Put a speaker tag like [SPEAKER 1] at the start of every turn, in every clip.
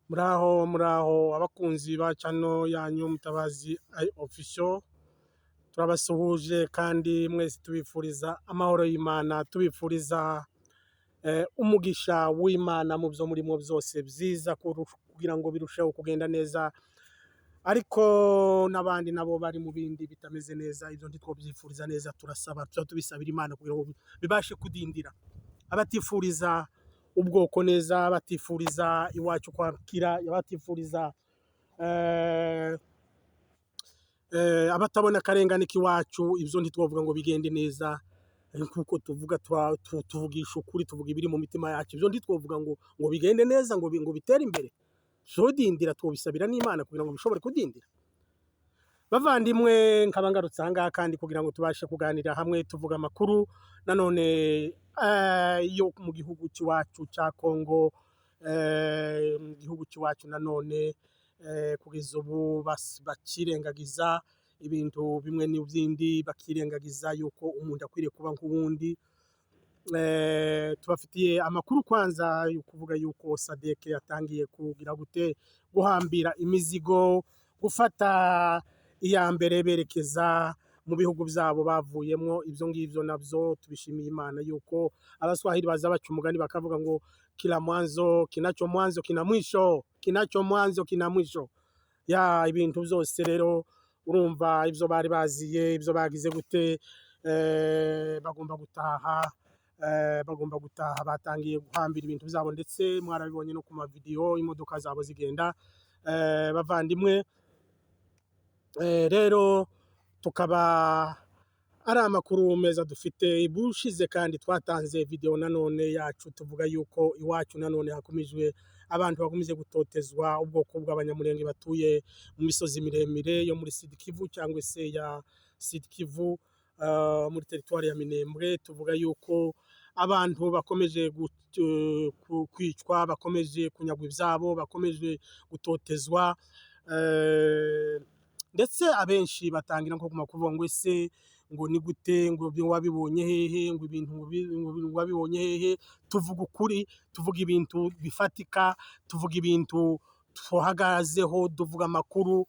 [SPEAKER 1] Muraho abakunzi ba channel yanyu Mutabazi official, turabasuhuje kandi mwese tubifuriza amahoro y'Imana, tubifuriza umugisha w'Imana mu byo murimo byose byiza kugira ngo birusheho kugenda neza, ariko n'abandi nabo bari mu bindi bitameze neza, ibyo ntitwobyifuriza neza. Turasaba tubisabira Imana kugira ngo bibashe kudindira. Abatifuriza ubwoko neza, batifuriza iwacu kwakira, abatifuriza abatabona akarengane k'iwacu, ibyo ntitwovuga ngo bigende neza, kuko tuvugisha ukuri, tuvuga ibiri mu mitima yacu. Ibyo ntitwovuga ngo bigende neza, ngo bitere imbere. Dindira twobisabira n'Imana kugira ngo bishobore kudindira. Bavandimwe, nkaba ngarutse aha ngaha kandi kugira ngo tubashe kuganira hamwe, tuvuga amakuru nanone yo mu gihugu cy'iwacu cya Kongo, mu gihugu cy'iwacu nanone kugeza ubu bakirengagiza ibintu bimwe n'ibindi, bakirengagiza yuko umuntu akwiriye kuba nk'uwundi. Tubafitiye amakuru kwanza yo kuvuga yuko SADC yatangiye kugira guhambira imizigo, gufata iya mbere berekeza mu bihugu byabo bavuyemo. Ibyo ngibyo nabyo tubishimiye Imana yuko Abaswahili baza baca umugani bakavuga ngo kila mwanzo kinacho mwanzo kina mwisho, kinacho mwanzo kina mwisho. Ibintu byose rero urumva ibyo bari baziye, ibyo bagize gute, bagomba gutaha, batangiye guhambira ibintu byabo, ndetse mwarabibonye no ku mavidewo imodoka zabo zigenda. Bavandimwe, rero tukaba ari amakuru meza dufite. Bushize kandi twatanze video nanone yacu tuvuga yuko iwacu nanone hakomejwe abantu bakomeje gutotezwa, ubwoko bw'abanyamurenge batuye mu misozi miremire yo muri Sud Kivu cyangwa se ya Sud Kivu, muri teritwari ya Minembwe. Tuvuga yuko abantu bakomeje kwicwa, bakomeje kunyagwa ibyabo, bakomeje gutotezwa, ndetse abenshi batangira nko kuvuga ngo ese ngo ni gute, ngo wabibonye hehe, ngo ibintu wabibonye hehe. Tuvuga ukuri, tuvuga ibintu bifatika, tuvuga ibintu tuhagazeho, tuvuga amakuru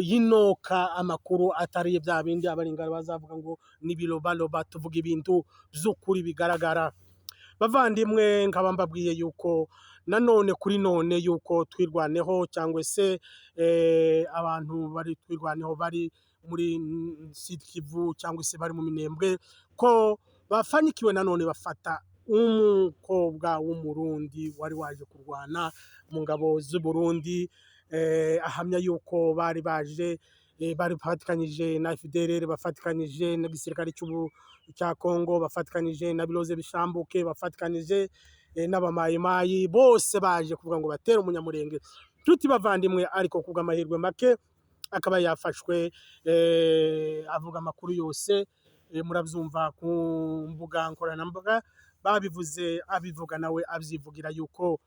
[SPEAKER 1] y'inoka, amakuru atari bya bindi abaringara bazavuga ngo nibirobaloba. Tuvuga ibintu by'ukuri bigaragara. Bavandimwe, nkaba mbabwiye yuko nanone kuri none yuko twirwaneho, cyangwa se abantu bari twirwaneho bari muri Sud Kivu cyangwa se bari mu Minembwe, ko bafanikiwe nanone bafata umukobwa w'umurundi wari waje kurwana mu ngabo z'u Burundi. Ahamya yuko bari baje, bari bafatikanyije na FDLR, bafatikanyije n'igisirikare cya Kongo, bafatikanyije na Biroze Bishambuke, bafatikanyije n'abamayimayi, bose baje kuvuga ngo batere umunyamurenge. Tuti bavandimwe, ariko kubw'amahirwe make akaba yafashwe. Avuga amakuru yose, murabyumva ku mbuga nkoranyambaga, babivuze, abivuga nawe abyivugira yuko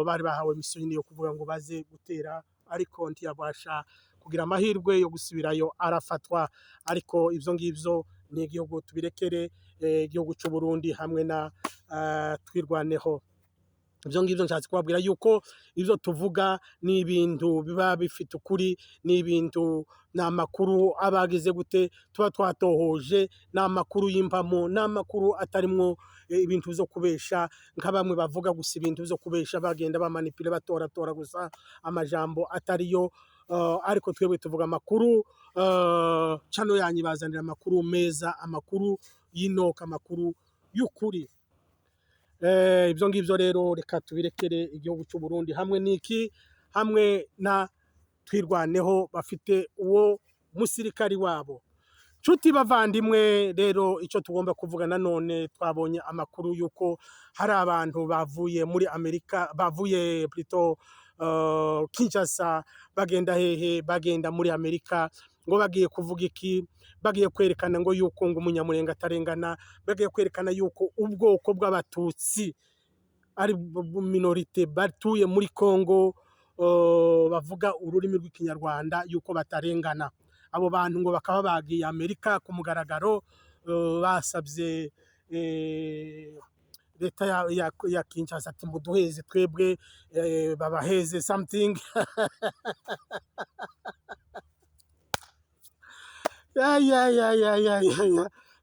[SPEAKER 1] bari bahawe misiyo yo kuvuga ngo baze gutera, ariko ntiyabasha kugira amahirwe yo gusubirayo, arafatwa. Ariko ibyo ngibyo ni igihugu tubirekere, igihugu cy'u Burundi hamwe na twirwaneho. Ibyo ngibyo nshatse kubabwira yuko ibyo tuvuga ni ibintu biba bifite ukuri, ni ibintu, ni amakuru abagize gute tuba twatohoje, ni amakuru y'impamo, ni amakuru atarimo ibintu byo kubesha, nka bamwe bavuga gusa ibintu byo kubesha, bagenda bamanipule, batoratora gusa amajambo atariyo. Ariko twebwe tuvuga amakuru, channel yanyu bazanira amakuru meza, amakuru y'inoka, amakuru y'ukuri. Ibyo ngibyo rero reka tubirekere igihugu cy'u Burundi hamwe n'iki, hamwe na twirwaneho, bafite uwo musirikari wabo. Nshuti bavandimwe, rero icyo tugomba kuvuga nanone, twabonye amakuru yuko hari abantu bavuye muri Amerika, bavuye plutôt Kinshasa, bagenda hehe, bagenda muri Amerika, ngo bagiye kuvuga iki, bagiye kwerekana ngo yuko ngo umunyamurenge atarengana, bagiye kwerekana yuko ubwoko bw'abatutsi ari minorite batuye muri Kongo, bavuga ururimi rw'ikinyarwanda, yuko batarengana. Abo bantu ngo bakaba bagiye Amerika ku mugaragaro, basabye leta ya Kinshasa ati muduheze twebwe babaheze something ya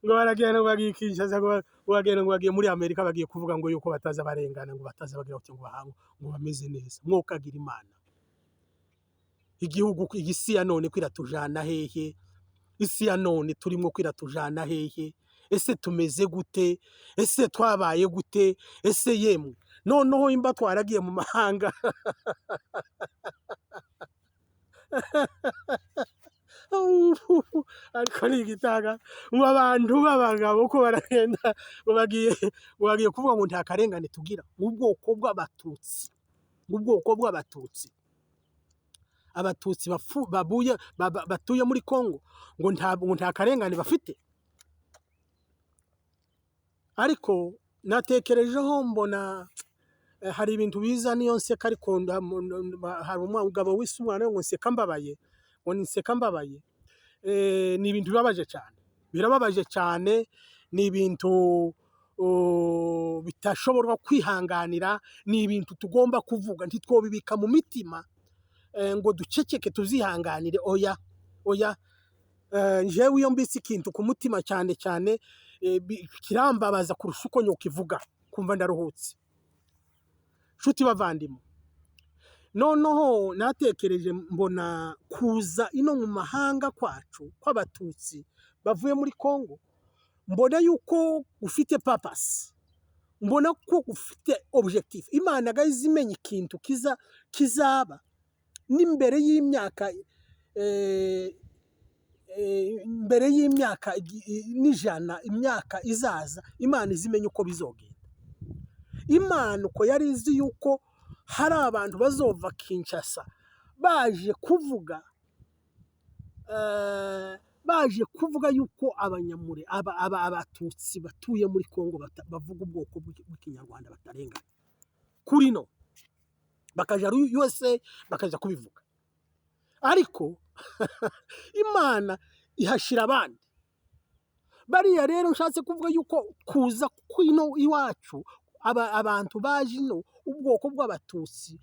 [SPEAKER 1] ngo baragenda ngo bagiye Kinshasa ngo bagenda ngo bagiye muri Amerika bagiye kuvuga ngo yuko bataza barengana ngo bataza bagira ngo bahangu ngo bameze neza mwokagira Imana igihugu igisi ya none kwiratujana hehe isi ya none turimo kwiratujana hehe ese tumeze gute ese twabaye gute ese yemwe noneho imba twaragiye mu mahanga ariko ni igitaga ngo abantu b'abagabo ko baragenda ngo bagiye kuvuga ngo nta karengane tugira mu bwoko bw'abatutsi abatutsi batuye muri Kongo ngo nta karengane bafite ariko natekerejeho mbona hari ibintu biza niyo nseka ariko hari umugabo w'isumwana ngo nseka mbabaye ni ibintu birababaje cyane ni ibintu bitashobora kwihanganira ni ibintu tugomba kuvuga ntitwobibika mu mitima ngo duceceke tuzihanganire oya jewe iyo mbise ikintu ku mutima cyane kirambabaza kurusha uko nyokivuga kumva ndaruhutse nshuti bavandimwe noneho natekereje mbona kuza ino mu mahanga kwacu kw'abatutsi bavuye muri Kongo mbona yuko ufite purpose mbona ko ufite objectif Imana gayizi imenya ikintu kizaba n'imbere y'imyaka n'ijana imyaka izaza Imana izimenya uko bizogenda Imana uko yari izi yuko hari abantu bazova Kinshasa baje kuvuga yuko abanyamure abatutsi batuye muri Kongo bavuga ubwoko bw'ikinyarwanda batarengana kuri no bakaja USA bakaja kubivuga ariko Imana ihashira abandi bariya rero nshatse kuvuga yuko kuza kwino iwacu abantu baje ino ubwoko bw'abatutsi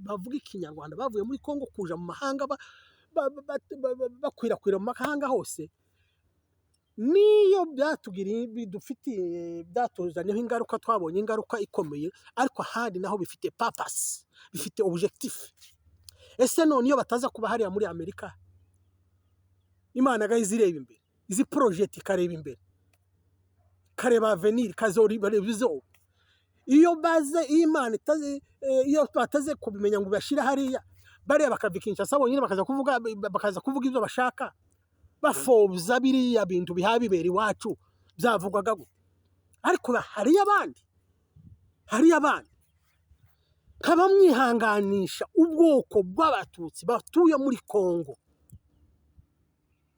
[SPEAKER 1] bavuga ikinyarwanda bavuye muri Kongo kuja mu mahanga bakwirakwira mu mahanga hose niyo bidufitiye byatuzanyeho ingaruka twabonye ingaruka ikomeye ariko ahandi naho bifite purpose bifite objectif ese none iyo bataza kuba hariya muri Amerika Imana gayizi ireba imbere izi project ikareba imbere kareba avenir kazoribare bizo iyo baze Imana iyo bataze kubimenya ngo bashira hariya bariya bakabikinsha bonyine bakaza kuvuga ibyo bashaka bafobza biriya bintu bihabibera iwacu byavugwaga gute ariko hariya abandi kaba mwihanganisha ubwoko bw'abatutsi batuye muri Kongo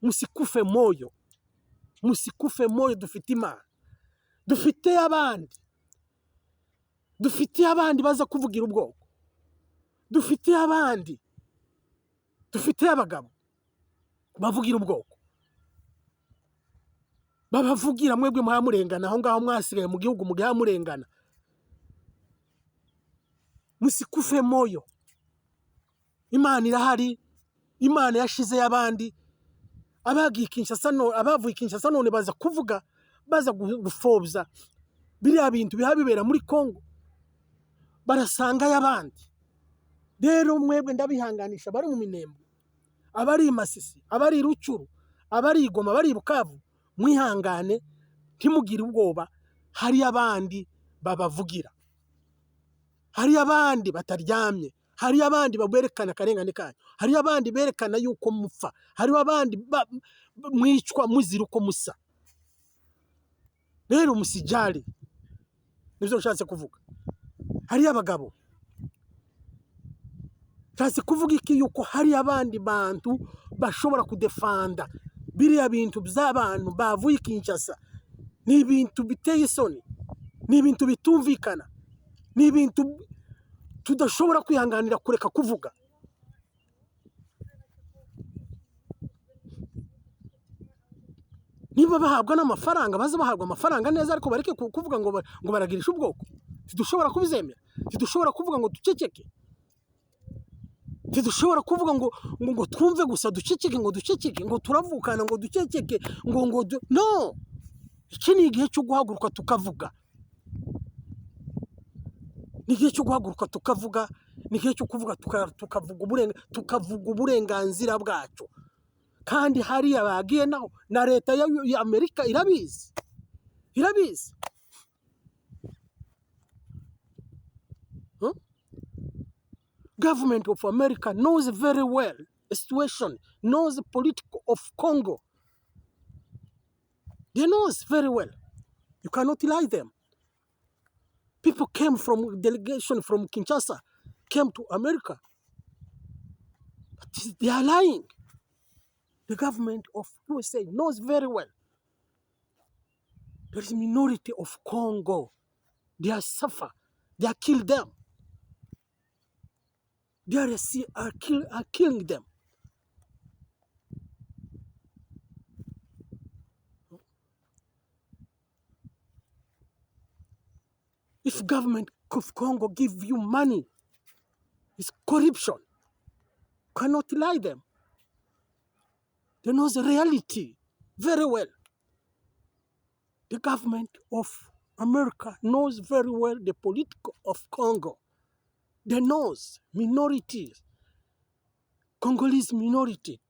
[SPEAKER 1] musikufe moyo dufite Imana dufite abandi baza kuvugira ubwoko dufite abagabo bavugira ubwoko babavugira mwebwe muhamurengana aho ngaho mwasigaye mu gihugu mugihamurengana musikufe moyo Imana irahari Imana yashize y'abandi abavuye Kinshasa none baza kuvuga baza gufobza biriya bintu bihabibera muri Kongo barasanga y'abandi rero mwebwe ndabihanganisha bari mu Minembwe abari i Masisi abari i Rucuru abari i Goma abari i Bukavu mwihangane ntimugire ubwoba hari abandi babavugira hari abandi bataryamye hari abandi baberekana akarengane kanyu hari abandi berekana yuko mupfa hari abandi mwicwa muzira uko musa rero musijali nibyo nshatse kuvuga hari abagabo nshatse kuvuga iki yuko hari abandi bantu bashobora kudefanda biriya bintu by'abantu bavuye Kinshasa ni ibintu biteye isoni ni ibintu bitumvikana ni ibintu tudashobora kwihanganira kureka kuvuga niba bahabwa n'amafaranga baze bahabwa amafaranga neza, ariko bareke kuvuga ngo baragirisha ubwoko. Ntidushobora kubizemera, ntidushobora kuvuga ngo duceceke, ntidushobora kuvuga ngo twumve gusa duceceke, ngo turavukana ngo duceceke, no. Iki ni igihe cyo guhaguruka tukavuga, ni igihe cyo guhaguruka tukavuga, ni igihe cyo kuvuga tukavuga uburenganzira bwacu. Kandi hariya bagiye naho na leta ya Amerika irabizi. Government of America knows very well the situation, knows the political of Congo. They knows very well. You cannot lie them. People came from delegation from Kinshasa, came to America. But they are lying. The government of USA knows very well. There is a minority of Congo. They are suffer. They are kill them. They are killing them. If government of Congo give you money, it's corruption. Cannot lie them. They know the reality very well. The government of America knows very well the political of Congo. They knows minorities, Congolese minority,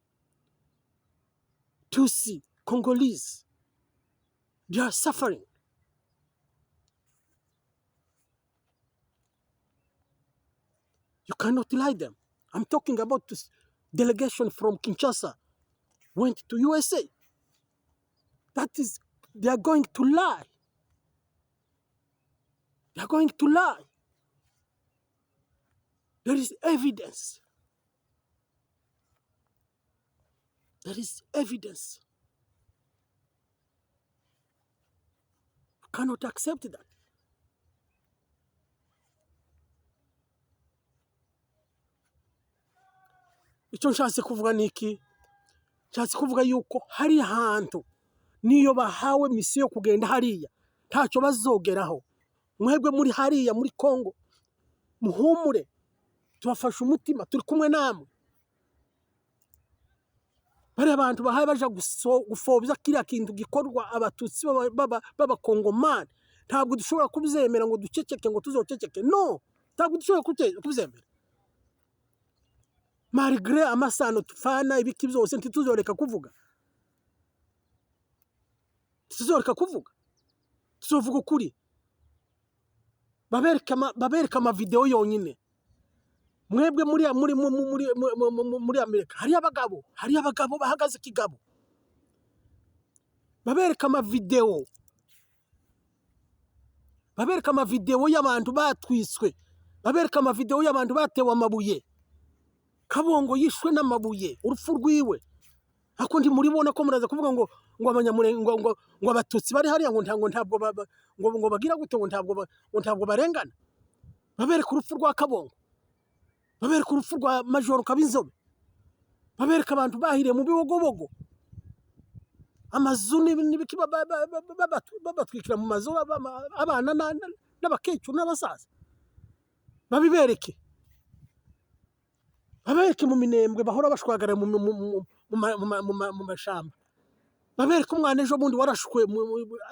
[SPEAKER 1] Tutsi, Congolese. They are suffering. You cannot lie them. I'm talking about this delegation from Kinshasa went to USA. That is, they are going to lie. They are going to lie. There is evidence. There is evidence. You cannot accept that. Icyo nshatse kuvuga ni iki? Nshatse kuvuga yuko hari ahantu niyo bahawe misiyo kugenda hariya ntacyo bazogeraho. Mwebwe muri hariya muri Congo muhumure, tubafashe umutima, turi kumwe namwe. Bari abantu bahaye baje gufobya kiriya kintu gikorwa abatutsi b'abakongomani, ntabwo dushobora kubizemera ngo duceceke ngo tuzoceceke. No, ntabwo dushobora kubizemera. Malgré amasano tufana ibiki byose ntituzoreka kuvuga. Tuzoreka kuvuga. Tuzovuga ukuri. Babereka ama video yonyine. Mwebwe muri Amerika hari abagabo bahagaze kigabo. Babereka ama video. Babereka ama video y'abantu batwiswe. Babereka ama video y'abantu batewe amabuye. Kabongo yishwe n'amabuye, urupfu rwiwe. Ako ndi muribona ko muraza kuvuga ngo abanyamurenge ngo abatutsi bari hariya ngo ntabwo bagira gute ngo ntabwo barengana. Babereka urupfu rwa Kabongo. Babereka urupfu rwa Majoro Kabinzobe. Babereka abantu bahiriye mu bibogobogo. Amazu n'ibiki babatwikira mu mazu abana n'abakecuru n'abasaza. Babibereke. Babereke mu minembwe bahora bashwagara mu mashamba. Babereke umwana ejo bundi warashwe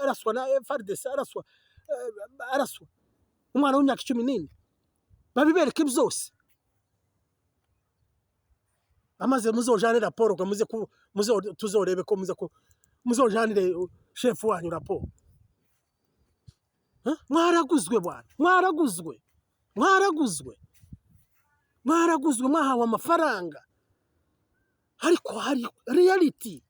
[SPEAKER 1] araswa na FARDC araswa umwana w'imyaka 14. Babibereke byose. Amaze muzojane raporo ko tuzorebe ko muzojanire chef wanyu raporo. Mwaraguzwe bwana, mwaraguzwe mwahawe amafaranga, ariko hari reality.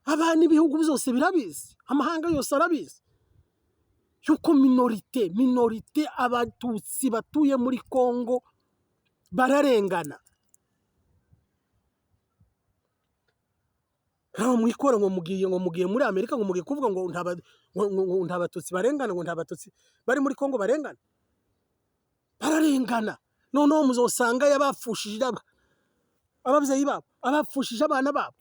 [SPEAKER 1] Abana ibihugu byose birabizi, amahanga yose arabizi yuko minorite abatutsi batuye muri Congo bararengana. Ntaho mwikora ngo mugiye muri Amerika ngo mugiye kuvuga ngo ntabatutsi barengana, ngo ntabatutsi bari muri Congo barengana. Bararengana noneho muzosanga yabapfushije ababyeyi babo, abapfushije abana babo,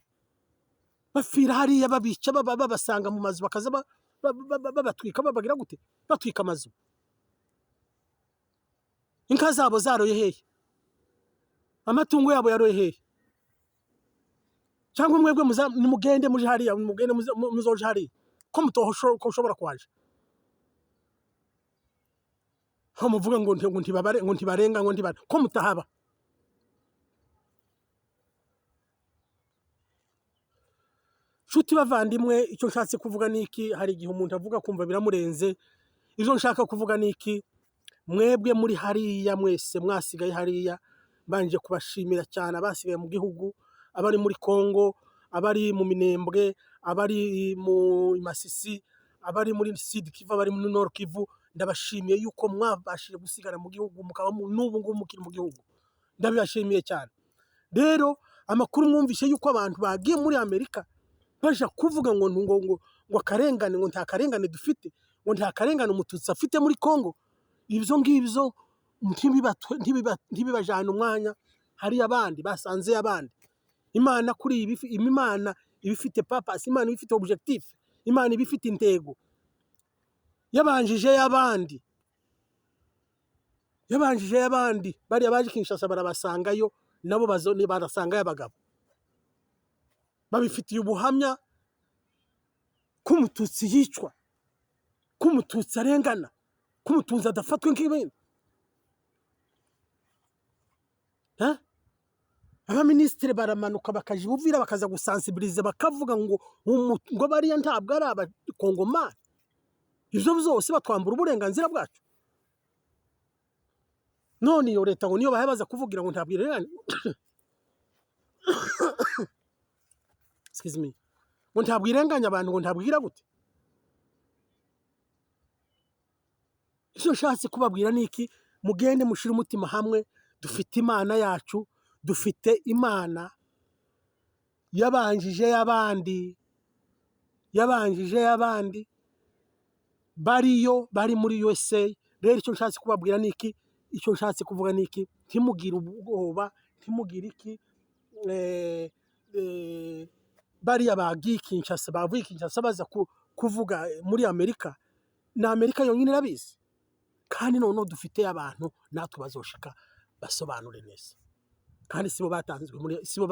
[SPEAKER 1] bapfira hariya babica babasanga mu mazu bakaza babatwika, babagira gute, batwika amazu. Inka zabo zaroye hehe? Amatungo yabo yaroye hehe? Cyangwa mwebwe nimugende muje hariya, mugende muzoje hariya ko mutoshobora kwaje, ho muvuga ngo ntibarenga ngo ko mutahaba. Nshuti bavandimwe, icyo nshatse kuvuga niki, hari igihe umuntu avuga kumva biramurenze. Ivyo nshaka kuvuga niki, mwebwe muri hariya mwese mwasigaye hariya, banje kubashimira cyane abasigaye mu gihugu, abari muri Kongo, abari mu Minembwe, abari mu Masisi, abari muri Sud Kivu, abari muri Nord Kivu, ndabashimiye yuko mwabashije gusigara mu gihugu, mukaba n'ubu ngubu mukiri mu gihugu, ndabibashimiye cyane. Rero amakuru mwumvishe yuko abantu bagiye muri Amerika baje kuvuga ngo akarengane, ngo nta karengane dufite, ngo nta karengane umututsi afite muri Kongo, ibyo ngibyo ntibibajana umwanya. Hari abandi basanze abandi. Imana kuri Imana ibifite purpose, Imana ibifite objectif, Imana ibifite intego. Yabanjije abandi bari abaje Kinshasa barabasangayo, nabo barasangayo abagabo babifitiye ubuhamya ko umututsi yicwa, ko umututsi arengana, ko umututsi adafatwa nk'ibindi. Abaminisitiri baramanuka bakaje Uvira bakaza gusensibilize, bakavuga ngo bariya ntabwo ari abakongomani. Ibyo byose batwambura uburenganzira bwacu. None iyo leta ngo niyo bahabaza kuvugira ngo ntabwo irengana, excuse me, ngo ntabwo irenganya abantu, ngo ntabwo igira gute. Icyo nshatse kubabwira niki, mugende mushire umutima hamwe. Dufite Imana yacu, dufite Imana yabanjije abandi bariyo, bari muri USA. Rero icyo nshatse kubabwira niki, icyo nshatse kuvuga niki, ntimugire ubwoba, ntimugire iki. Bariya bagiye Kinshasa, bavuye Kinshasa baza kuvuga muri Amerika, na Amerika yonyine irabizi. Kandi noneho dufite abantu natwe bazoshika basobanure neza. Kandi sibo batanzwe sibo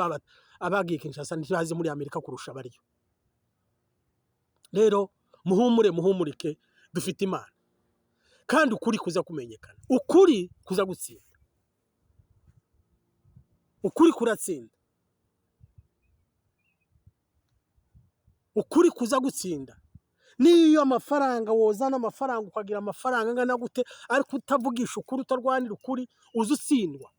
[SPEAKER 1] abagiye Kinshasa ntibazi muri Amerika kurusha bariyo. Rero muhumurike, dufite Imana, kandi ukuri kuza kumenyekana, ukuri kuza gutsinda, ukuri kuratsinda, ukuri kuza gutsinda. Niyo amafaranga wozana amafaranga ukagira amafaranga angana gute, ariko utavugisha ukuri, utarwanira ukuri, uzutsindwa.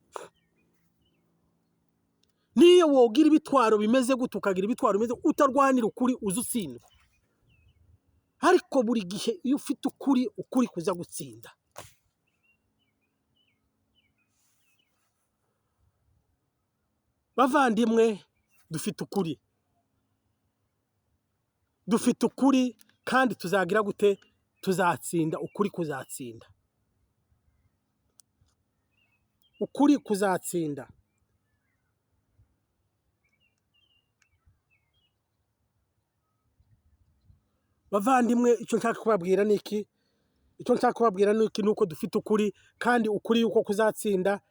[SPEAKER 1] Niyo wogira ibitwaro bimeze gute, ukagira ibitwaro bimeze, utarwanira ukuri, uzutsindwa. Ariko buri gihe iyo ufite ukuri, ukuri kuza gutsinda. Bavandimwe, dufite ukuri, dufite ukuri, kandi tuzagira gute, tuzatsinda. Ukuri kuzatsinda, ukuri kuzatsinda. Bavandimwe, icyo nshaka kubabwira niki, nuko dufite ukuri, kandi ukuri yuko kuzatsinda.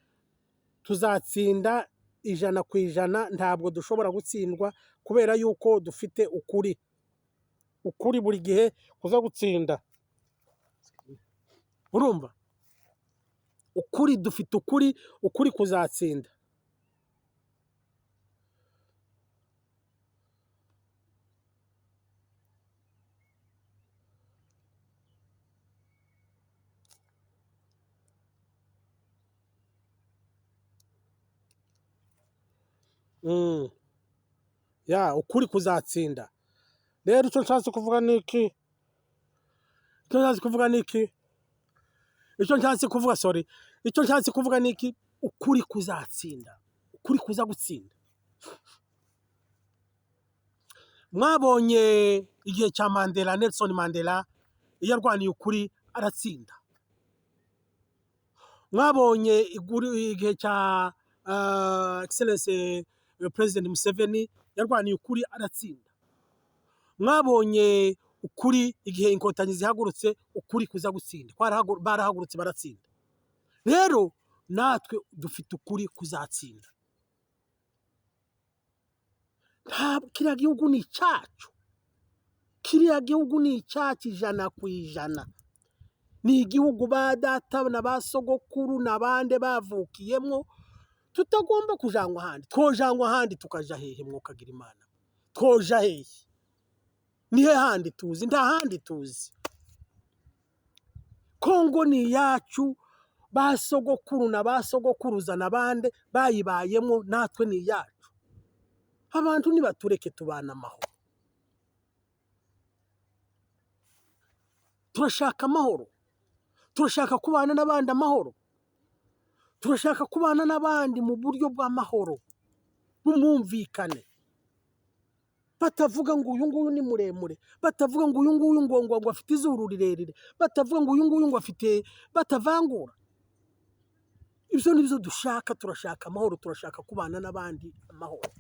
[SPEAKER 1] Tuzatsinda 100%, ntabwo dushobora gutsindwa, kubera yuko dufite ukuri. Ukuri buri gihe kuza gutsinda. Urumva? Ukuri, dufite ukuri, ukuri kuzatsinda. Ukuri kuzatsinda. Rero icyo nshatse kuvuga niki, icyo nshatse kuvuga niki, ukuri kuzatsinda, ukuri kuza gutsinda. Mwabonye igihe cya Mandela, Nelson Mandela, iyo arwaniye ukuri aratsinda. mwabonye igihe cya excellence President Museveni yarwaniye ukuri aratsinda. Mwabonye ukuri igihe inkotanyi zihagurutse ukuri kuza gutsinda, barahagurutse baratsinda. Rero natwe dufite ukuri kuzatsinda. Kiriya gihugu ni icyacu, kiriya gihugu ni icyacu 100%. Ni igihugu ba data na ba sogokuru n'abandi bavukiyemo, tutagomba kujangwa ahandi. Twojangwa ahandi tukaja hehe mwokagira Imana? Twoja hehe? Nihe handi tuzi? Nta handi tuzi. Kongo ni yacu, ba sogokuru na ba sogokuruza n'abandi bayibayemo, natwe ni yacu. Abantu nibatureke tubana amahoro. Turashaka amahoro, turashaka kubana n'abandi amahoro, turashaka kubana n'abandi mu buryo bw'amahoro bumumvikane. Batavuga ngo uyu nguyu ni muremure, batavuga ngo uyu nguyu ngo afite izuru rirerire, batavuga ngo uyu nguyu ngo afite, batavangura. Ibyo nibyo dushaka. Turashaka amahoro, turashaka kubana n'abandi amahoro.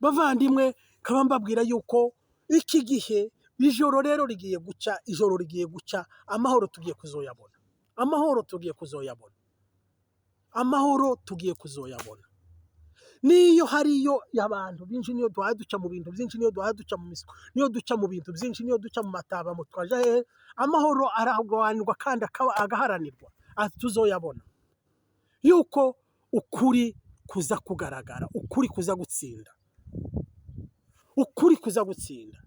[SPEAKER 1] Bavandimwe, kaba mbabwira yuko iki gihe ijoro rero rigiye guca, ijoro rigiye guca, amahoro tugiye kuzoyabona, amahoro tugiye kuzoyabona, amahoro tugiye kuzoyabona. Niyo hariyo abantu binshi, niyo duhaye duca mu bintu byinshi, niyo duhaye duca mu misiko, niyo duca mu bintu byinshi, niyo duca mu mataba mu twaja hehe, amahoro aragwanirwa kandi agaharanirwa. Tuzoyabona yuko ukuri kuza kugaragara, ukuri kuza gutsinda, ukuri kuza gutsinda.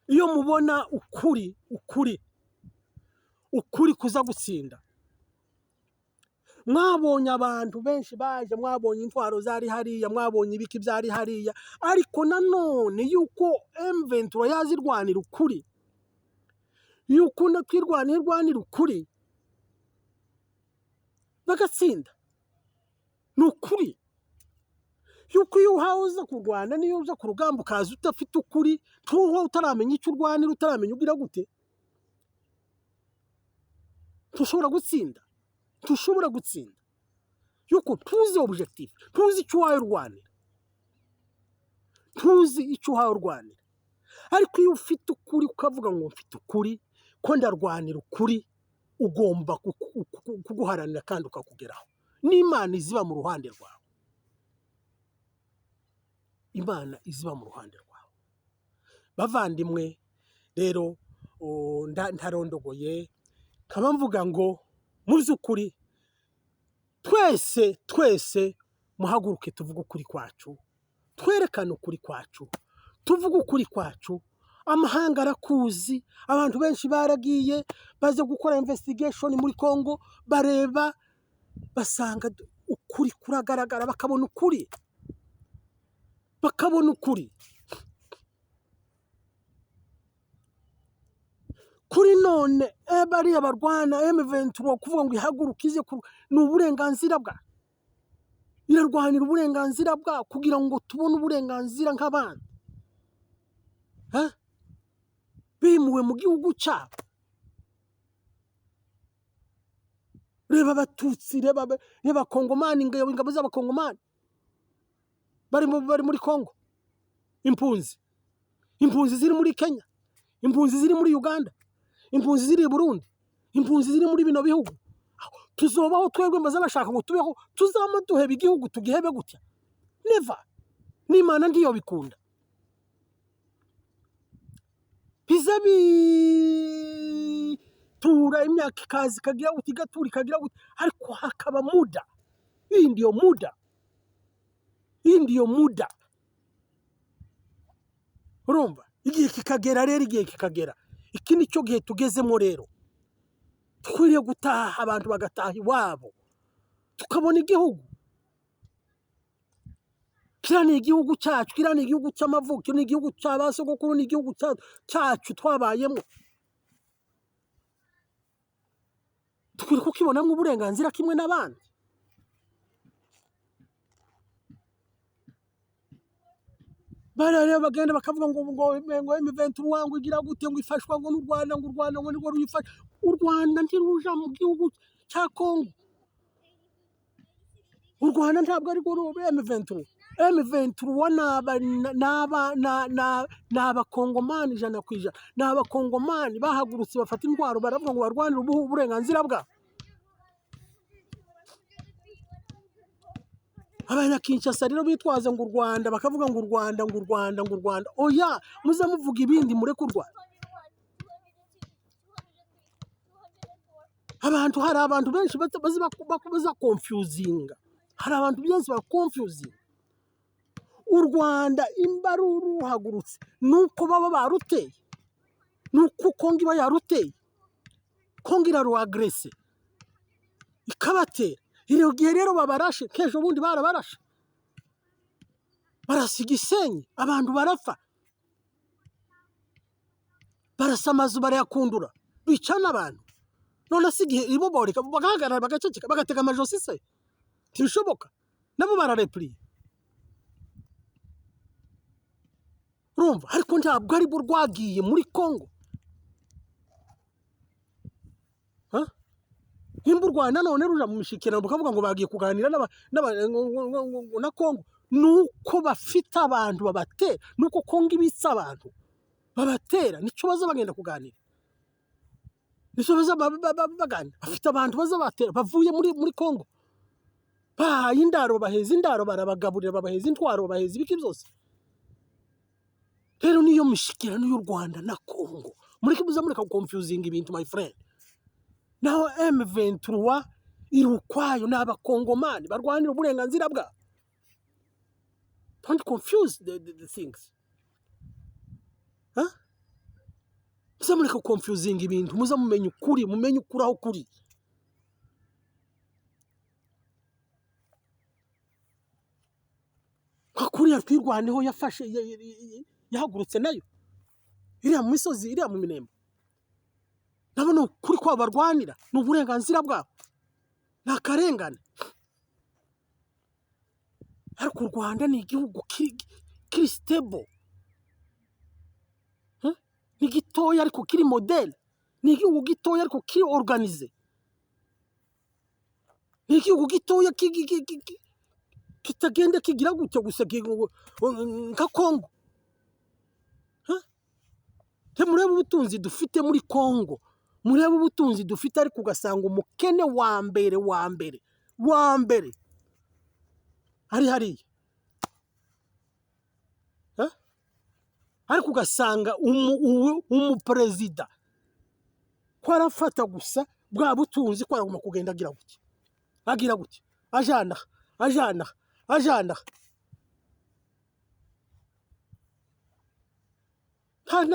[SPEAKER 1] Iyo mubona ukuri kuza gutsinda, mwabonye abantu benshi baje, mwabonye intwaro zari hariya, mwabonye ibiki byari hariya, ariko nanone yuko M23 yazirwanira ukuri, yuko nakwirwanira ukuri bagatsinda. Ni ukuri yuko iyo uhawe uza kurwana, niyo uza ku rugamba ukaza udafite ukuri, ntuho utaramenya icyo urwanira, utaramenya ugira gute, tushobora gutsinda. Tushobora gutsinda yuko tuzi objective, tuzi icyo uhawe urwanira, tuzi icyo uhawe urwanira. Ariko iyo ufite ukuri ukavuga ngo mfite ukuri, ko ndarwanira ukuri, ugomba kuguharanira kandi ukakugeraho. N'Imana iziba mu ruhande rwawe, Imana iziba mu ruhande rwawe. Bavandimwe rero, ntarondogoye, kaba mvuga ngo mu by'ukuri twese muhaguruke tuvuge ukuri kwacu, twerekane ukuri kwacu, tuvuge ukuri kwacu. Amahanga arakuzi, abantu benshi baragiye baje gukora investigation muri Kongo, bareba basanga ukuri kuragaragara, bakabona ukuri, bakabona ukuri. Kuri none bariya barwana M23 kuvuga ngo ihaguruke ize, ni uburenganzira bwa, irarwanira uburenganzira bwa, kugira ngo tubone uburenganzira nk'abandi. Bimuwe mu gihugu cyabo. Reba abatutsi, reba Kongomani, ingabo z'abakongomani bari muri Kongo, impunzi ziri muri Kenya, impunzi ziri muri Uganda, impunzi ziri i Burundi, impunzi ziri muri bino bihugu. Tuzobaho twebwe mbaza bashaka ngo tubeho, tuzama duheba igihugu tugihebe gutya? Never. N'Imana ndiyo bikunda. Bizabi tura imyaka ikazi kagira guti, gatura kagira guti, ariko hakaba muda. Iyi ndiyo muda. Urumva? Igihe kikagera rero, igihe kikagera. Iki nicyo gihe tugezemo rero. Twiriye gutaha, abantu bagataha iwabo, tukabona igihugu. Kiriya ni igihugu cyacu, kiriya ni igihugu cy'amavuko, ni igihugu cy'abasogokuru, ni igihugu cyacu twabayemo. Tukwiriye kukibonamo uburenganzira kimwe n'abandi. barareba bagenda bakavuga ngo M23 ngo igira gute ngo ifashwa ngo n'u Rwanda ngo nirwo ruyifasha. U Rwanda ntiruja mu gihugu cya Kongo. U Rwanda ntabwo ari rwo M23. M23 ni abakongomani 100%. Ni abakongomani bahagurutse bafata intwaro baravuga ngo barwanire uburenganzira bwabo. Abanyakinshasa rero bitwaza ngo u Rwanda bakavuga ngo u Rwanda. Oya, muze muvuga ibindi mureke u Rwanda. Hari abantu benshi baza confusinga. Hari abantu benshi ba confusing. U Rwanda imba ruhagurutse nuko baba baruteye. Nuko Kongo iba yaruteye. Kongo iraruagrese. Ikabatera. Iyo gihe rero babarashe kejo bundi barabarashe. Barasiga Gisenyi, abantu barapfa. Barasa amazu barayakundura. Bicana abantu. None se igihe iboboreka bagahagarara bagaceceka bagatega amajosi se. Ntibishoboka. Nabo bararepliye. Urumva, ariko ntabwo ari bo rwagiye muri Kongo. Nimba u Rwanda none ruja mu mishikirano bakavuga ngo bagiye kuganira na Kongo, nuko bafite abantu babatera, nuko Kongo ibitsa abantu babatera, nico baza bagenda kuganira. Nico baza bagana, bafite abantu baza batera bavuye muri Kongo. Bahaye indaro, baheza indaro, barabagaburira, babaheza intwaro, baheza ibiki byose. Rero niyo mishikirano y'u Rwanda na Kongo. Mureke confusing ibintu, my friend. Naho M23 iri ukwayo n'abakongomani barwanira uburenganzira bwabo. Don't confuse the things. Muze mureke confusing ibintu, muze mumenye ukuri aho kuri. Kakuri yatwirwaneho yafashe yahagurutse nayo. Iriya mu misozi, iriya mu Minembwe. Nabona kuri kwa barwanira n'uburenganzira bwabo. Nakarengane. Ariko u Rwanda ni igihugu kiri stable. Ni gitoya ariko kiri model. Ni igihugu gitoya ariko kiri organize. Ni igihugu gitoya kitagenda kigira gutyo gusa nka Kongo. Murebe ubutunzi dufite muri Kongo. Murebe ubutunzi dufite ariko ugasanga umukene wa mbere ari hariya. Ariko ugasanga umuperezida ko arafata gusa bwa butunzi ko araguma kugenda agira gutya ajana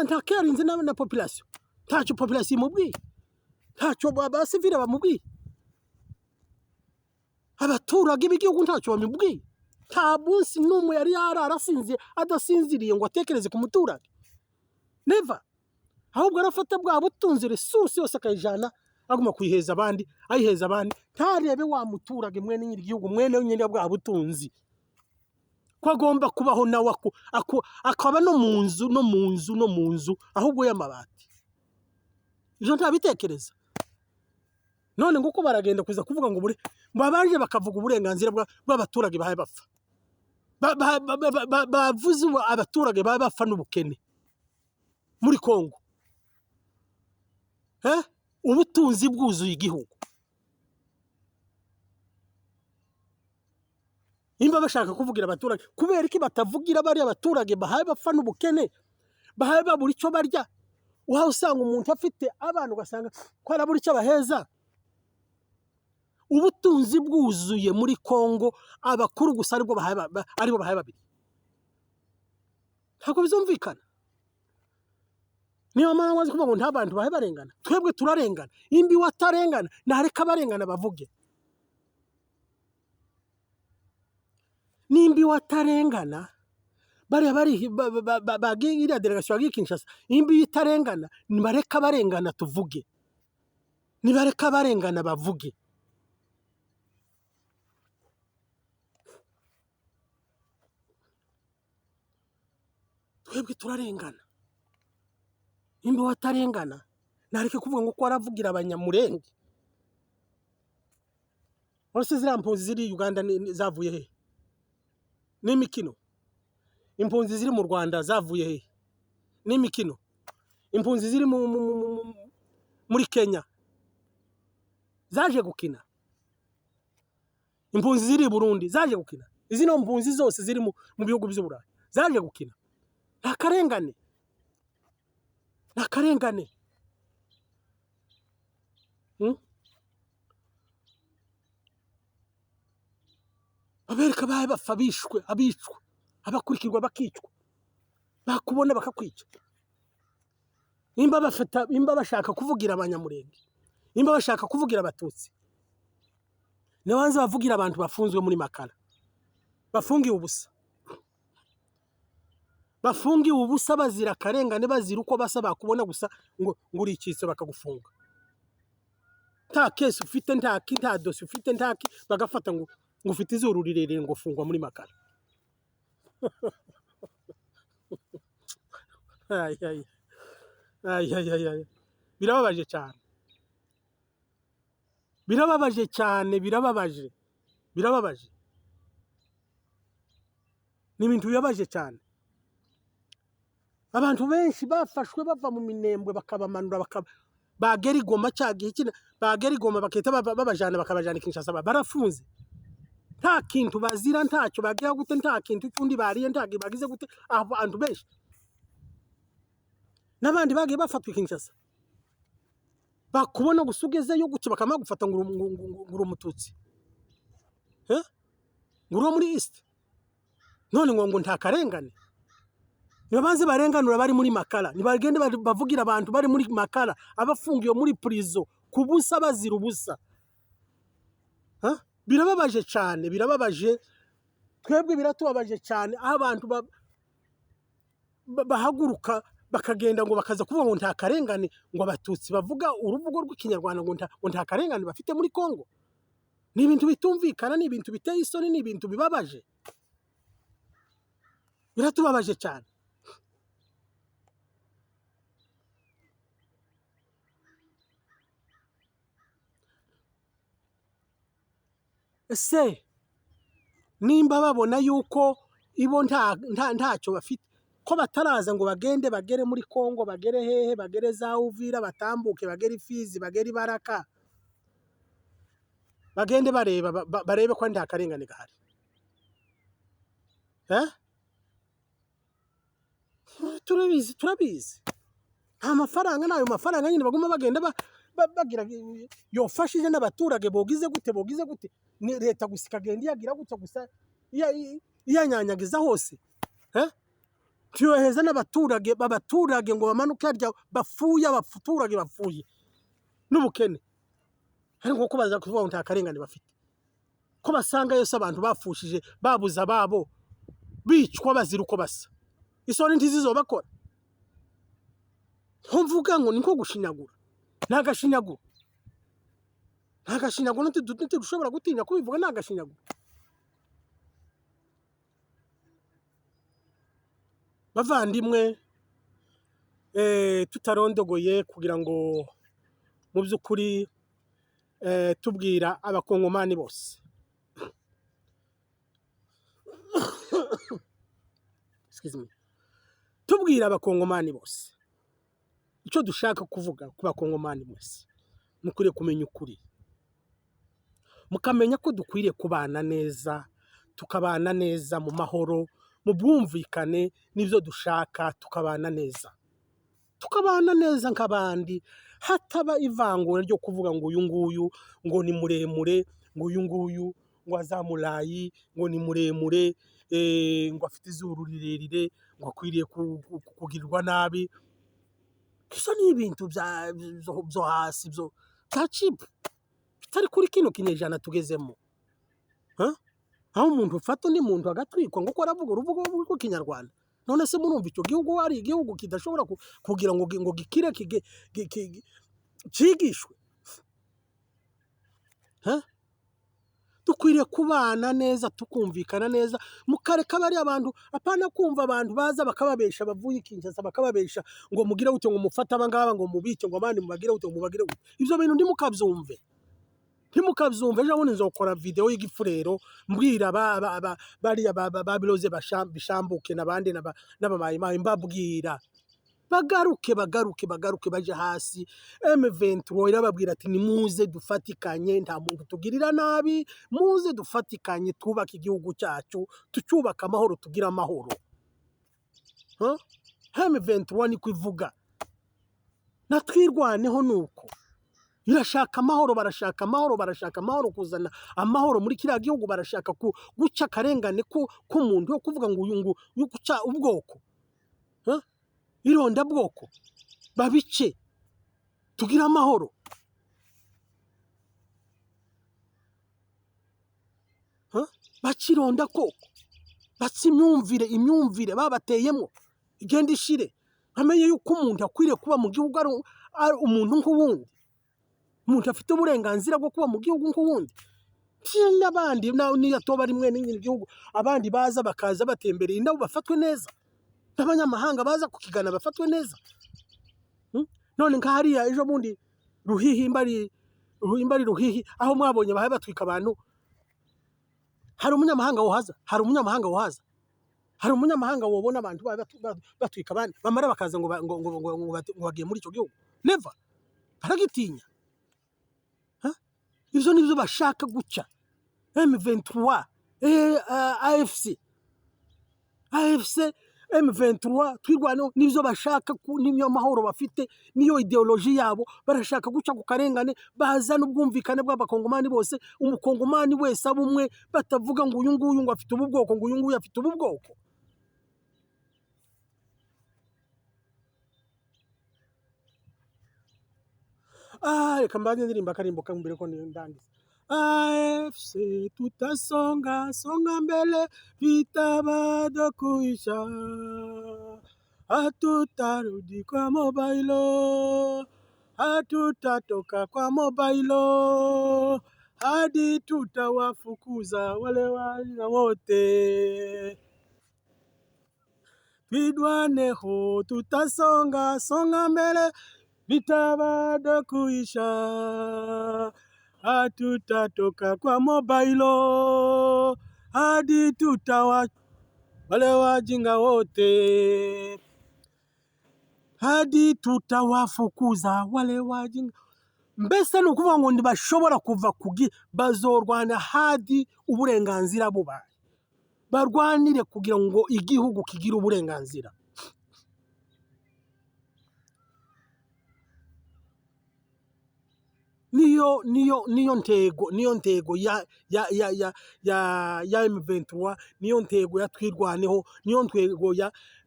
[SPEAKER 1] nta carinze na population. Ntacyo population imubwiye, ntacyo abasivile bamubwiye, abaturage b'igihugu ntacyo bamubwiye. Nta munsi n'umwe yari yararasinze adasinziriye ngo atekereze ku muturage. Never. Ahubwo arafata bwa butunzi resource yose akayijana aguma kuyiheza abandi, ntarebe wa muturage mwene nyiri igihugu, mwene nyine bwa butunzi ko agomba kubaho nawe akaba no mu nzu ahubwo y'amabati. Ijo ntabitekereza. None nguko baragenda kuza kuvuga ngo babanje bakavuga uburenganzira bw'abaturage bahaye bapfa. Bavuze abaturage bahaye bapfa n'ubukene muri Kongo. Ubutunzi bwuzuye igihugu. Imba bashaka kuvugira abaturage, kubera iki batavugira bari abaturage bahaye bapfa n'ubukene, bahaye babura icyo barya. Uhawe usanga umuntu afite abantu ugasanga ko arabura icyo baheza. Ubutunzi bwuzuye muri Kongo, abakuru gusa aribo bahaye babiri. Ntabwo bizumvikana. Niyo mpamvu wazi kuvuga ngo nta bantu bahaye barengana. Twebwe turarengana. Imbi watarengana nareka abarengana bavuge. Nimbi watarengana bari bagira delegation ya Kinshasa. Imbi itarengana nibareka abarengana tuvuge. Nibareka abarengana bavuge. twebwe turarengana. Nimba watarengana nareke kuvuga ngo ko aravugira abanyamurenge. Ose ziriya mpunzi ziri Uganda zavuye he? N'imikino. Impunzi ziri mu Rwanda zavuye he? N'imikino. Impunzi ziri muri Kenya zaje gukina. Impunzi ziri Burundi zaje gukina. Izino mpunzi zose ziri mu bihugu by'Uburayi zaje gukina. Nta karengane. Nta karengane. Abereka bahe bapfa bishwe, abicwa, abakurikirwa bakicwa, bakubona bakakwica. Nimba bashaka kuvugira abanyamurenge, nimba bashaka kuvugira abatutsi, nibanze bavugira abantu bafunzwe muri Makala, bafungiwe ubusa. Bafungiwe ubusa bazira akarengane, bazira uko basa, bakubona gusa ngo urikitse bakagufunga. Nta case ufite, nta dossier ufite, bagafata ngo ufite izuru rirerire ngo fungwa muri Makala. Birababaje cyane. Birababaje cyane, birababaje. Ni ibintu bibabaje cyane. Abantu benshi bafashwe bava mu minembwe bakabamanura bagera Igoma cyagiye kina, bagera Igoma baketa babajana bakabajana Kinshasa, barafunze. Nta kintu bazira, ntacyo bagira gute, nta kintu cyundi bariye, ntagi bagize gute. Abantu benshi n'abandi bagiye bafatwa Kinshasa, bakubona gusugezeyo guke bakamagufata ngo umututsi, ngo muri East. None ngo nta karengane. Nibabanze barenganura bari muri Makala, nibagende bavugira abantu bari muri Makala, abafungiye muri prison kubusa bazira ubusa. Birababaje cyane, birababaje. Twebwe biratubabaje cyane aho abantu bahaguruka bakagenda ngo bakaza kuvuga ngo nta karengane, ngo abatutsi bavuga uruvugo rw'ikinyarwanda ngo nta karengane bafite muri Kongo. Ni ibintu bitumvikana, ni ibintu biteye isoni, ni ibintu bibabaje. Biratubabaje cyane. Ese nimba babona yuko ibo ntacyo bafite, ko bataraza ngo bagere muri Kongo, bagere hehe, bagere za Uvira, batambuke, bagere Fizi, bagere Baraka, bagende barebe ko nta karengane gahari. Turabizi. Nta mafaranga, nayo mafaranga nyine baguma bagenda bagira yofashije n'abaturage bogize gute. Ni leta gusa ikagenda yagira gutya gusa iyanyanyagiza hose. Tuyoheza n'abaturage ngo bamanuke harya abaturage bafuye n'ubukene. Ariko ko baza kuvuga ngo nta karengane bafite, ko basanga yose abantu bafushije babuza babo bicwa bazira uko basa. Isoni ntizizobakora. Mvuga ngo niko gushinyagura. Nta gashinyaguro ntidushobora gutinya kubivuga. Nta gashinyaguro. Bavandimwe, tutarondogoye kugira ngo mu by'ukuri tubwira abakongomani bose, tubwira abakongomani bose icyo dushaka kuvuga ku bakongomani mwese, mukwiye kumenya ukuri, mukamenya ko dukwiriye kubana neza, tukabana neza mu mahoro, mu bwumvikane n'ibyo dushaka, tukabana neza nk'abandi, hataba ivangura ryo kuvuga ngo uyu nguyu ngo ni muremure, ngo uyu nguyu ngo azamurayi, ngo ni muremure, ngo afite izuru rirerire, ngo akwiriye kugirirwa nabi. Iso ni ibintu byo hasi, byo cipu bitari kuri kino kinyejana tugezemo. Aho umuntu ufata undi muntu agatwikwa ngo aravuga uruvugo rw'ikinyarwanda. None se murumva icyo gihugu ari igihugu kidashobora kugira ngo gikire cigishwe? dukwiriye kubana neza tukumvikana neza mukareka bari abantu apana kumva abantu baza bakababesha bavuye Kinshasa bakababesha ngo mugire gute ngo mufate abangaba ngo mubice ngo abandi mubagire gute ngo mubagire gute ivyo bintu ntimukavyumve ejo bundi nzokora video y'igifurero mbwira bariya babiroze bishambuke n'abandi n'abamayimayi mbabwira bagaruke baje hasi. M23 irababwira ati nimuze dufatikanye nta muntu tugirira nabi, muze dufatikanye twubaka igihugu cyacu tucyubaka amahoro tugira amahoro. M23 niko ivuga natwirwaneho nuko irashaka amahoro, barashaka amahoro, kuzana amahoro muri kiriya gihugu, barashaka guca akarengane k'umuntu yo kuvuga ngo uyu guca ubwoko ironda bwoko babice tugira amahoro. Bacironda koko batsi imyumvire babateyemo igenda ishire, bamenye yuko umuntu akwiriye kuba mu gihugu ari umuntu nk'uwundi, umuntu afite uburenganzira bwo kuba mu gihugu nk'uwundi. N'abandi niyo atoba rimwe n'ingine igihugu abandi baza bakaza batembereye nabo bafatwe neza, n'abanyamahanga baza kukigana bafatwe neza. None nka hariya ejo bundi Ruhihi Ruhihi aho mwabonye bahaye batwika abantu, hari umunyamahanga wohaza, hari umunyamahanga wobona abantu batwika abandi bamara bakaza ngo bagiye muri icyo gihugu? Never, baragitinya. Ivyo nivyo bashaka guca. M23 AFC M23 twirwano nivyo bashaka, niyo mahoro bafite, niyo ideology yabo, barashaka guca ku karengane, bazana ubwumvikane bw'abakongomani bose, umukongomani wese abumwe, batavuga ngo uyu nguyu ngo afite ubu bwoko, ngo uyu nguyu afite ubu bwoko. Reka mbanze ndirimba akarimbo kambere ko ndangiza. AFC tutasonga mbele, vita bado kuisha, hatutarudi kwa mobailo, hatutatoka kwa mobailo, hadi tutawafukuza wale wale wote. Twirwaneho tutasonga mbele, vita bado kuisha, hatutatoka kwa mobailo, hadi wale wajinga wote, hadi tutawafukuza wale wajinga. Mbese ni ukuvuga ngo ntibashobora kuva bazorwana hadi uburenganzira bubaye, barwanire kugira ngo igihugu kigire uburenganzira. Niyo ntego ya M23, niyo ntego ya twirwaneho, niyo ntego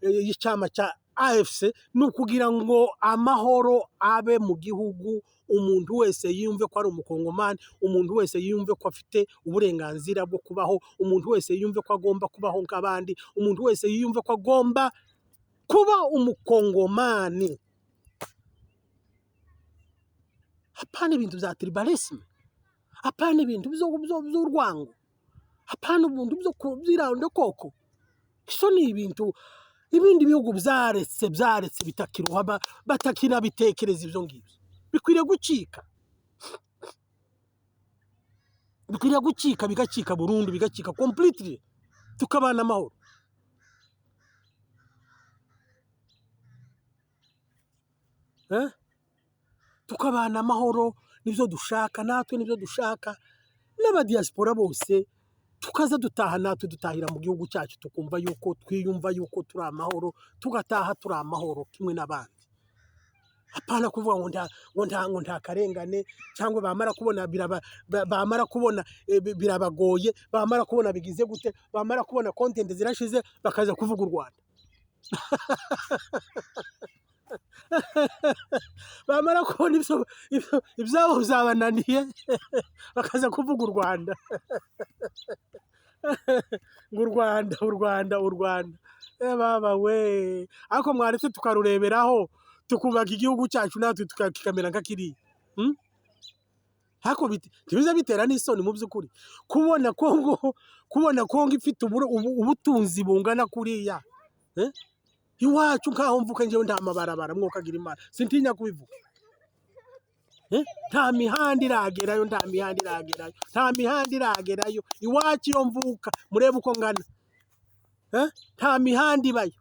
[SPEAKER 1] y'icama cya AFC, ni ukugira ngo amahoro abe mu gihugu, umuntu wese yiyumve ko ari umukongomani, umuntu wese yiyumve ko afite uburenganzira bwo kubaho, umuntu wese yiyumve ko agomba kubaho nk'abandi, umuntu wese yiyumve ko agomba kuba umukongomani. Hapana ibintu bya tribalisme, hapana ibintu by'urwango, hapana ibintu byo kubyiranda koko. Iso ni ibintu ibindi bihugu byaretse bitakiruha, batakina bitekereza ivyo ngivyo. Bikwiriye gucika, bigacika burundu, bigacika completely, tukabana amahoro. Tukabana amahoro, nivyo dushaka, natwe nivyo dushaka, n'abadiaspora bose tukaza dutaha, natwe dutahira mu gihugu cyacu, tukumva yuko twiyumva yuko turi amahoro, tugataha turi amahoro kimwe n'abandi. Hapana kuvuga ngo nta karengane, cyangwa bamara kubona birabagoye, bamara kubona bigize gute, bamara kubona content zirashize bakaza kuvuga u Rwanda. Bamara kubona ibyabo zabananiye bakaza kuvuga u Rwanda. Ngo u Rwanda baba we, ariko mwaretse tukarureberaho tukubaka igihugu cyacu natwe tukakikamera nka kiriya. hako biza bitera n'isoni mu by'ukuri kubona Kongo ifite ubutunzi bungana kuriya iwacu nkaho mvuka ngewe nta mabarabara mwokagira Imana sintinya kubivuga nta mihanda iragerayo iwacu iyo mvuka murebe uko ngana nta mihanda ibayo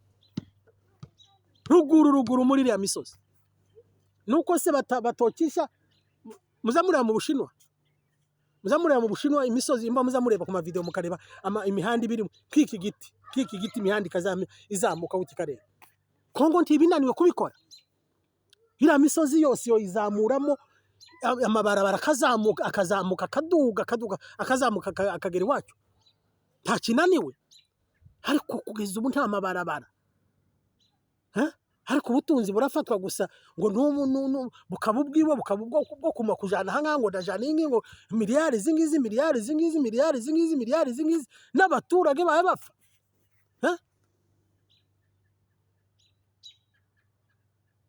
[SPEAKER 1] ruguru muri iriya misozi nuko se batokisha muzamurira mu Bushinwa imisozi imba muzamureba ku mavideo mukareba imihanda ibirimo kiki giti imihanda izamuka ukikareba Kongo ntibinaniwe kubikora iriya misozi yose yo izamuramo amabarabara akazamuka akaduga akazamuka akagera iwacu nta kinaniwe ariko kugeza ubu nta mabarabara ariko ubutunzi burafatwa gusa ngo bukaba ubwiwe bukaba bwo kujana hanga ngo ndajana ingi ngo miliyari zingizi n'abaturage baye bapfa